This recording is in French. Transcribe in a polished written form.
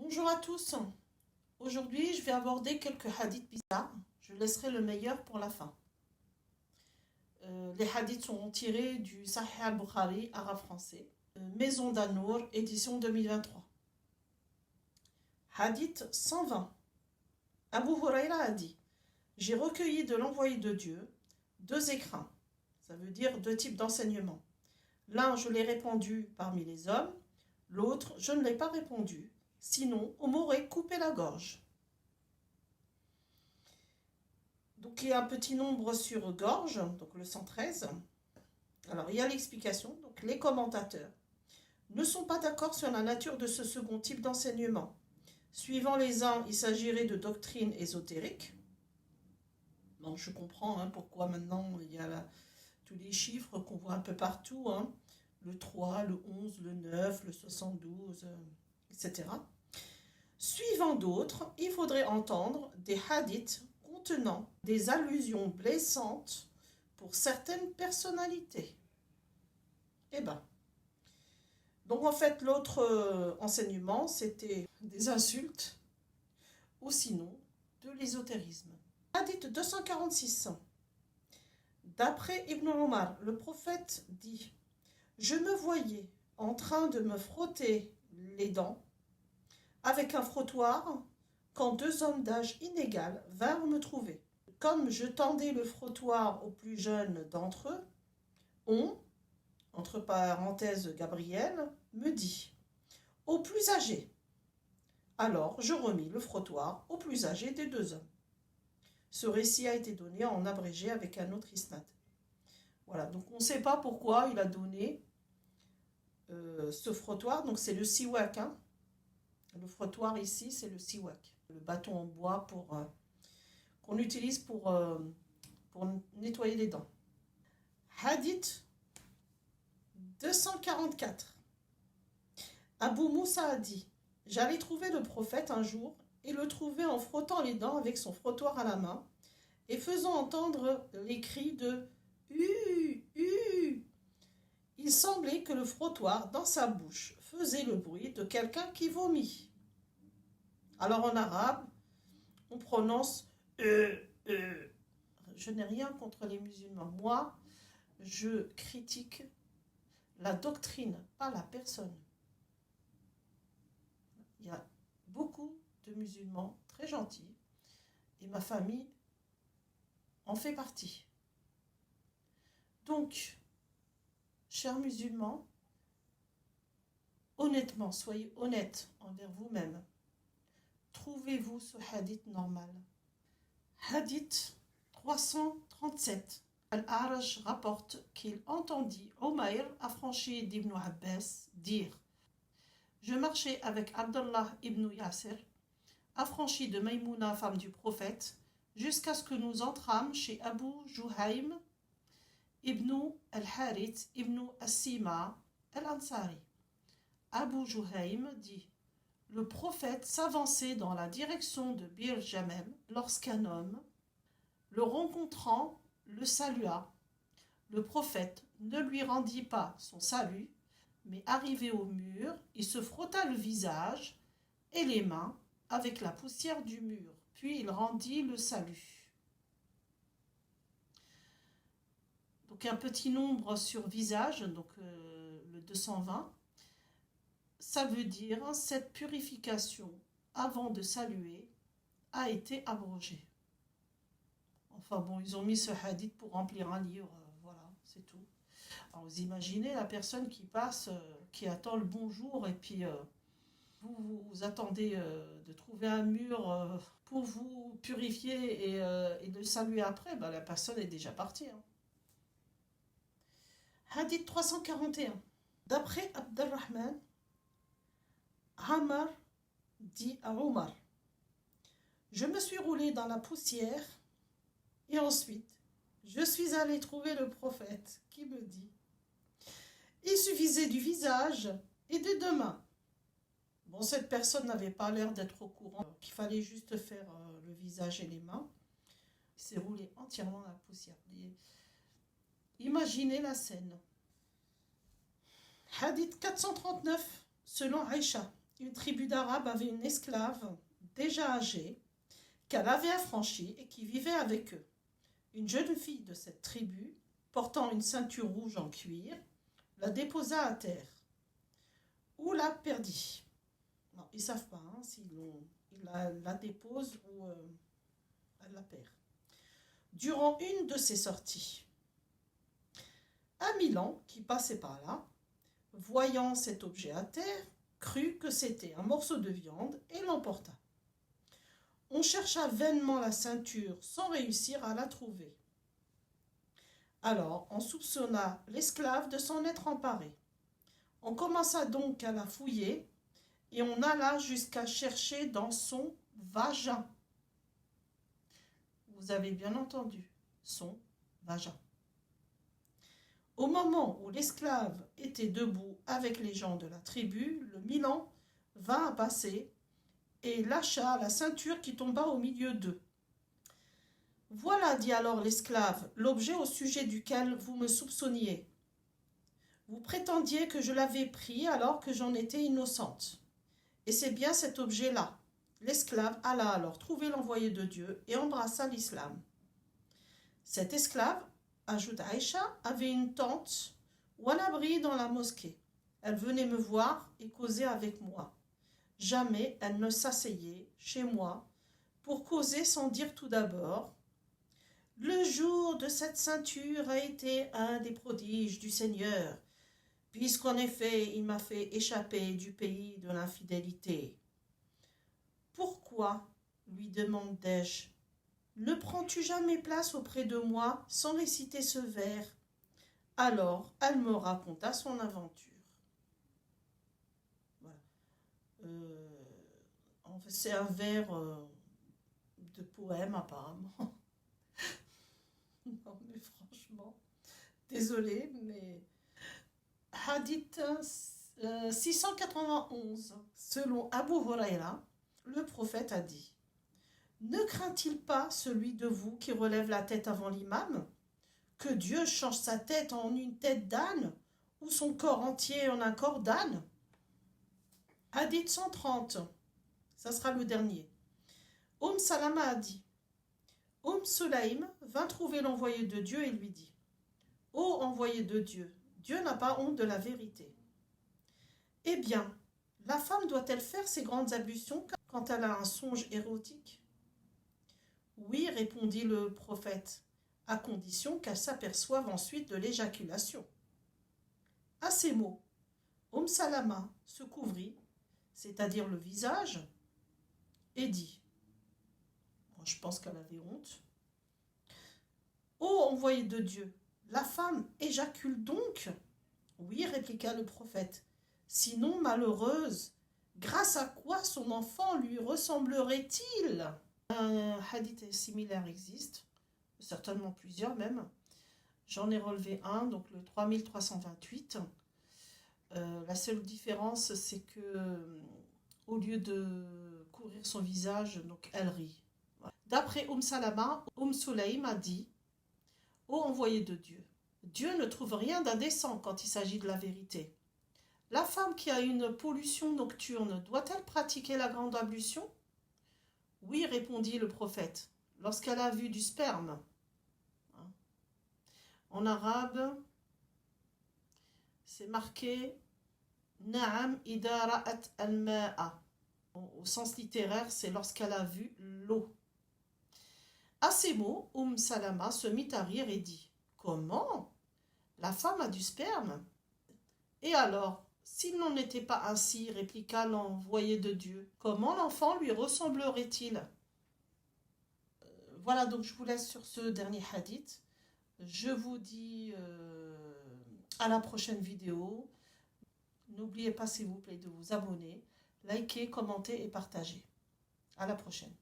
Bonjour à tous. Aujourd'hui, je vais aborder quelques hadiths bizarres. Je laisserai le meilleur pour la fin. Les hadiths sont tirés du Sahih al-Bukhari, arabe-français, Maison d'Anour, édition 2023. Hadith 120. Abu Huraira a dit: j'ai recueilli de l'envoyé de Dieu deux écrins, ça veut dire deux types d'enseignements. L'un, je l'ai répandu parmi les hommes, l'autre, je ne l'ai pas répandu, sinon on m'aurait coupé la gorge. Donc il y a un petit nombre sur gorge, donc le 113. Alors il y a l'explication, donc les commentateurs ne sont pas d'accord sur la nature de ce second type d'enseignement. Suivant les uns, il s'agirait de doctrines ésotériques. Bon, je comprends pourquoi maintenant il y a tous les chiffres qu'on voit un peu partout, le 3, le 11, le 9, le 72, etc. Suivant d'autres, il faudrait entendre des hadiths contenant des allusions blessantes pour certaines personnalités. Eh ben. Donc en fait, l'autre enseignement, c'était des insultes ou sinon de l'ésotérisme. Hadith 246. D'après Ibn Omar, le prophète dit: je me voyais en train de me frotter les dents avec un frottoir quand deux hommes d'âge inégal vinrent me trouver. Comme je tendais le frottoir au plus jeune d'entre eux, on, entre parenthèses Gabriel, me dit: au plus âgé. Alors je remis le frottoir au plus âgé des deux hommes. Ce récit a été donné en abrégé avec un autre isnad. Voilà, donc on ne sait pas pourquoi il a donné ce frottoir, donc c'est le siwak. Le frottoir ici, c'est le siwak, le bâton en bois qu'on utilise pour nettoyer les dents. Hadith 244. Abu Moussa a dit: j'allais trouver le prophète un jour et le trouver en frottant les dents avec son frottoir à la main et faisant entendre les cris de « Hu, hu ». Il semblait que le frottoir dans sa bouche faisait le bruit de quelqu'un qui vomit. Alors en arabe, on prononce Je n'ai rien contre les musulmans. Moi, je critique la doctrine, pas la personne. Il y a beaucoup de musulmans très gentils et ma famille en fait partie. Donc, chers musulmans, honnêtement, soyez honnêtes envers vous-même. Trouvez-vous ce hadith normal? Hadith 337. Al-A'raj rapporte qu'il entendit Umayr, affranchi d'Ibn Abbas, dire: je marchais avec Abdallah ibn Yasser, affranchi de Maïmouna, femme du prophète, jusqu'à ce que nous entrâmes chez Abu Juhaym ibn al-Harith ibn As-Sima al-Ansari. Abu Juhaym dit: le prophète s'avançait dans la direction de Bir Jamel lorsqu'un homme, le rencontrant, le salua. Le prophète ne lui rendit pas son salut, mais arrivé au mur, il se frotta le visage et les mains avec la poussière du mur, puis il rendit le salut. Donc un petit nombre sur visage, donc le 220, ça veut dire cette purification avant de saluer a été abrogée. Enfin bon, ils ont mis ce hadith pour remplir un livre, voilà, c'est tout. Alors vous imaginez la personne qui passe, qui attend le bonjour et puis vous attendez de trouver un mur pour vous purifier et de saluer après, la personne est déjà partie. Hadith 341. D'après Abdurrahman, Hamar dit à Omar: je me suis roulé dans la poussière et ensuite je suis allé trouver le prophète qui me dit: il suffisait du visage et des deux mains. Bon, cette personne n'avait pas l'air d'être au courant qu'il fallait juste faire le visage et les mains. Il s'est roulé entièrement dans la poussière. Imaginez la scène. Hadith 439, selon Aïcha. une tribu d'Arabes avait une esclave déjà âgée qu'elle avait affranchie et qui vivait avec eux. Une jeune fille de cette tribu, portant une ceinture rouge en cuir, la déposa à terre ou la perdit. Non, ils ne savent pas s'ils la déposent ou elle la perd. Durant une de ses sorties, un Milan qui passait par là, voyant cet objet à terre, crut que c'était un morceau de viande et l'emporta. On chercha vainement la ceinture sans réussir à la trouver. Alors on soupçonna l'esclave de s'en être emparé. On commença donc à la fouiller et on alla jusqu'à chercher dans son vagin. Vous avez bien entendu, son vagin. Au moment où l'esclave était debout avec les gens de la tribu, le Milan vint à passer et lâcha la ceinture qui tomba au milieu d'eux. Voilà, dit alors l'esclave, l'objet au sujet duquel vous me soupçonniez. Vous prétendiez que je l'avais pris alors que j'en étais innocente. Et c'est bien cet objet-là. L'esclave alla alors trouver l'envoyé de Dieu et embrassa l'islam. Cet esclave, ajoute Aïcha, avait une tente ou un abri dans la mosquée. Elle venait me voir et causait avec moi. Jamais elle ne s'asseyait chez moi pour causer sans dire tout d'abord « Le jour de cette ceinture a été un des prodiges du Seigneur, puisqu'en effet il m'a fait échapper du pays de l'infidélité. » Pourquoi, lui demandai-je, ne prends-tu jamais place auprès de moi sans réciter ce vers? Alors elle me raconta son aventure. Voilà. En fait, c'est un vers de poème apparemment. Non mais franchement, désolée, mais hadith 691, selon Abu Huraira, le prophète a dit: ne craint-il pas celui de vous qui relève la tête avant l'imam, que Dieu change sa tête en une tête d'âne ou son corps entier en un corps d'âne? Hadith 130, ça sera le dernier. Salama a dit: Sulaim vint trouver l'envoyé de Dieu et lui dit: Ô envoyé de Dieu, Dieu n'a pas honte de la vérité. Eh bien, la femme doit-elle faire ces grandes ablutions quand elle a un songe érotique? Oui, répondit le prophète, à condition qu'elle s'aperçoive ensuite de l'éjaculation. À ces mots, Salama se couvrit, c'est-à-dire le visage, et dit: je pense qu'elle avait honte. Ô envoyé de Dieu, la femme éjacule donc? Oui, répliqua le prophète. Sinon malheureuse, grâce à quoi son enfant lui ressemblerait-il? Un hadith similaire existe, certainement plusieurs même. J'en ai relevé un, donc le 3328. La seule différence, c'est que au lieu de couvrir son visage, donc elle rit. D'après Salama, Sulaim a dit: Ô envoyé de Dieu, Dieu ne trouve rien d'indécent quand il s'agit de la vérité. La femme qui a une pollution nocturne doit-elle pratiquer la grande ablution? Oui, répondit le prophète, lorsqu'elle a vu du sperme. En arabe, c'est marqué Na'am idha ra'at al-ma'a. Au sens littéraire, c'est lorsqu'elle a vu l'eau. À ces mots, Salama se mit à rire et dit: Comment? La femme a du sperme? Et alors, s'il n'en était pas ainsi, répliqua l'envoyé de Dieu, comment l'enfant lui ressemblerait-il? Voilà, donc je vous laisse sur ce dernier hadith. Je vous dis à la prochaine vidéo. N'oubliez pas, s'il vous plaît, de vous abonner, liker, commenter et partager. À la prochaine.